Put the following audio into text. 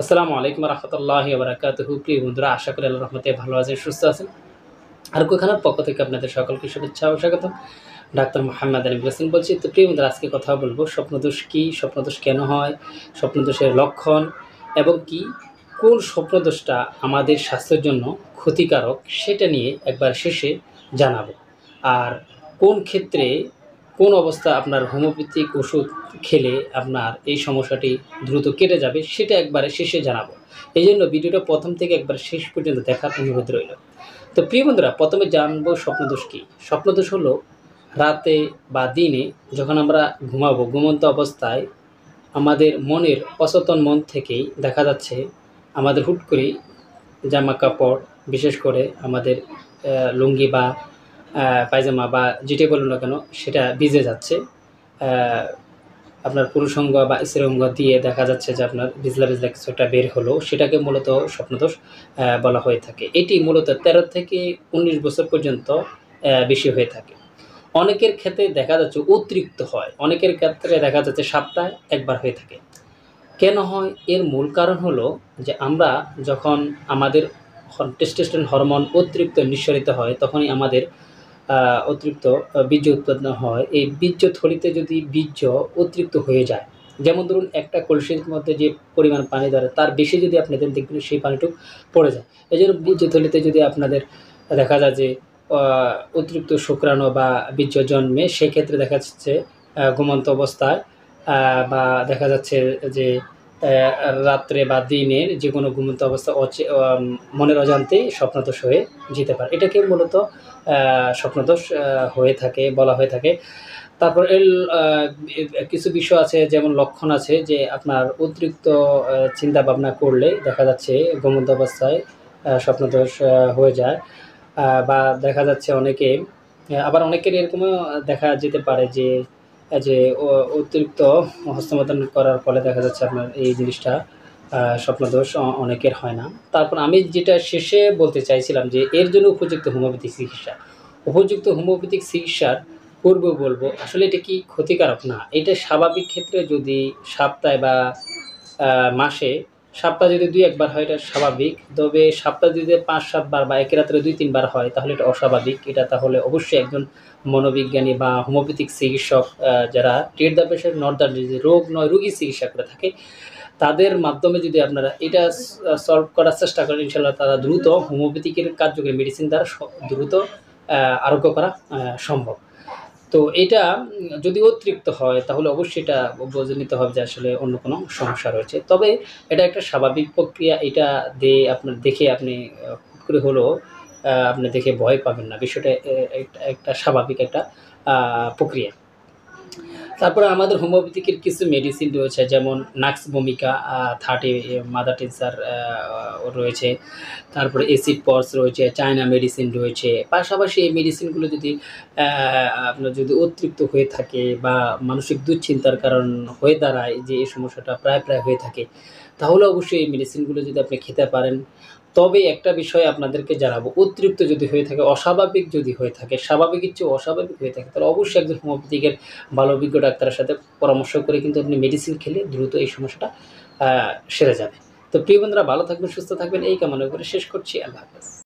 আসসালামু আলাইকুম রহমতুল্লাহি বারাকাতুহু। প্রিয় বন্ধুরা, আশা করি আল্লাহর রহমতে ভালো আছেন, সুস্থ আছেন। আর কোখানার পক্ষ থেকে আপনাদের সকলকে শুভেচ্ছা ও স্বাগতম। ডাক্তার মোহাম্মদ আলী হোসেন বলছি। তো প্রিয় বন্ধুরা, আজকে কথা বলবো স্বপ্নদোষ কী, স্বপ্নদোষ কেন হয়, স্বপ্নদোষের লক্ষণ এবং কি কোন স্বপ্নদোষটা আমাদের স্বাস্থ্যের জন্য ক্ষতিকারক সেটা নিয়ে একবার শেষে জানাবো। আর কোন ক্ষেত্রে কোন অবস্থা আপনার হোমিওপ্যাথিক ওষুধ খেলে আপনার এই সমস্যাটি দ্রুত কেটে যাবে সেটা একবারে শেষে জানাবো। এইজন্য ভিডিওটা প্রথম থেকে একবার শেষ পর্যন্ত দেখার অনুরোধ রইল। তো প্রিয় বন্ধুরা, প্রথমে জানবো স্বপ্নদোষ কী। স্বপ্নদোষ হলো রাতে বা দিনে যখন আমরা ঘুমাবো, ঘুমন্ত অবস্থায় আমাদের মনের অচেতন মন থেকেই দেখা যাচ্ছে আমাদের হুট করেই জামা কাপড়, বিশেষ করে আমাদের লুঙ্গি বা পায়জামা বা যেটাই বলুন না কেন সেটা ভিজে যাচ্ছে। আপনার পুরুষাঙ্গ বা স্ত্রীঅঙ্গ দিয়ে দেখা যাচ্ছে যে আপনার ভিজলা ভিজলা কিছু একটা বের হলো, সেটাকে মূলত স্বপ্নদোষ বলা হয়ে থাকে। এটি মূলত 13 থেকে 19 বছর পর্যন্ত বেশি হয়ে থাকে। অনেকের ক্ষেত্রে দেখা যাচ্ছে অতিরিক্ত হয়, অনেকের ক্ষেত্রে দেখা যাচ্ছে সপ্তাহে একবার হয়ে থাকে। কেন হয়? এর মূল কারণ হলো যে আমরা যখন আমাদের টেস্টোস্টেরন হরমোন অতিরিক্ত নিঃসরিত হয় তখনই আমাদের অতিরিক্ত বীর্য উৎপাদন হয়। এই বীর্য থলিতে যদি বীর্য অতিরিক্ত হয়ে যায়, যেমন ধরুন একটা কলসির মধ্যে যে পরিমাণ পানি ধরে তার বেশি যদি আপনি দেন দেখবেন সেই পানিটুকু পড়ে যায়। এজন্য বীর্য থলিতে যদি আপনাদের দেখা যায় যে অতিরিক্ত শুক্রাণু বা বীর্য জন্মে, সেক্ষেত্রে দেখা যাচ্ছে ঘুমন্ত অবস্থায় বা দেখা যাচ্ছে যে রাত্রে বা দিনের যেকোনো ঘুমন্ত অবস্থা মনের অজান্তেই স্বপ্নদোষ হয়ে যেতে পারে। এটাকে মূলত স্বপ্নদোষ হয়ে থাকে, বলা হয়ে থাকে। তারপর কিছু বিষয় আছে, যেমন লক্ষণ আছে যে আপনার অতিরিক্ত চিন্তাভাবনা করলে দেখা যাচ্ছে ঘুমন্ত অবস্থায় স্বপ্নদোষ হয়ে যায়। বা দেখা যাচ্ছে অনেকে আবার অনেকের এরকমও দেখা যেতে পারে যে যে অতিরিক্ত হস্তমৈথুন করার ফলে দেখা যাচ্ছে আপনার এই জিনিসটা স্বপ্নদোষ অনেকের হয় না। তারপর আমি যেটা শেষে বলতে চাইছিলাম যে এর জন্য উপযুক্ত হোমিওপ্যাথিক চিকিৎসা। উপযুক্ত হোমিওপ্যাথিক চিকিৎসার পূর্বে বলবো আসলে এটা কি ক্ষতিকারক না। এটা স্বাভাবিক ক্ষেত্রে যদি সপ্তাহে বা মাসে সপ্তাহে যদি ২-১ বার হয় এটা স্বাভাবিক। তবে সপ্তাহে যদি ৫-৭ বার বা একই রাত্রে ২-৩ বার হয় তাহলে এটা অস্বাভাবিক। এটা তাহলে অবশ্যই একজন মনোবিজ্ঞানী বা হোমিওপ্যাথিক চিকিৎসক যারা treat the patient not the disease, রোগ নয় রোগী চিকিৎসা করে থাকে, তাদের মাধ্যমে যদি আপনারা এটা সলভ করার চেষ্টা করেন, ইনশাআল্লাহ তারা দ্রুত হোমিওপ্যাথিকের কার্যকরী মেডিসিন দ্বারা দ্রুত আরোগ্য করা সম্ভব। তো এটা যদি অতিরিক্ত হয় তাহলে অবশ্যই এটা বুঝে নিতে হবে যে আসলে অন্য কোনো সমস্যা রয়েছে। তবে এটা একটা স্বাভাবিক প্রক্রিয়া। এটা দেখে আপনি হুট করে হলেও আপনি দেখে ভয় পাবেন না। বিষয়টা একটা স্বাভাবিক একটা প্রক্রিয়া। তারপরে আমাদের হোমিওপ্যাথিকের কিছু মেডিসিন রয়েছে, যেমন নাক্স ভূমিকা 30 মাদার টিনচার রয়েছে। তারপরে এসিড পরস রয়েছে, চায়না মেডিসিন রয়েছে। পাশাপাশি এই মেডিসিনগুলো যদি আপনার যদি অতিরিক্ত হয়ে থাকে বা মানসিক দুশ্চিন্তার কারণ হয়ে দাঁড়ায়, যে এই সমস্যাটা প্রায় হয়ে থাকে, তাহলে অবশ্যই এই মেডিসিনগুলো যদি আপনি খেতে পারেন। তবে একটা বিষয় আপনাদেরকে জানাবো, অতিরিক্ত যদি হয়ে থাকে, অস্বাভাবিক যদি হয়ে থাকে, স্বাভাবিকের চেয়ে অস্বাভাবিক হয়ে থাকে, তাহলে অবশ্যই একজন হোমিওপ্যাথিকের ভালো অভিজ্ঞ ডাক্তারের সাথে পরামর্শ করে কিন্তু আপনি মেডিসিন খেলে দ্রুত এই সমস্যাটা সেরে যাবে। তো প্রিয় বন্ধুরা, ভালো থাকবেন, সুস্থ থাকবেন এই কামনা করে শেষ করছি। আল্লাহ হাফেজ।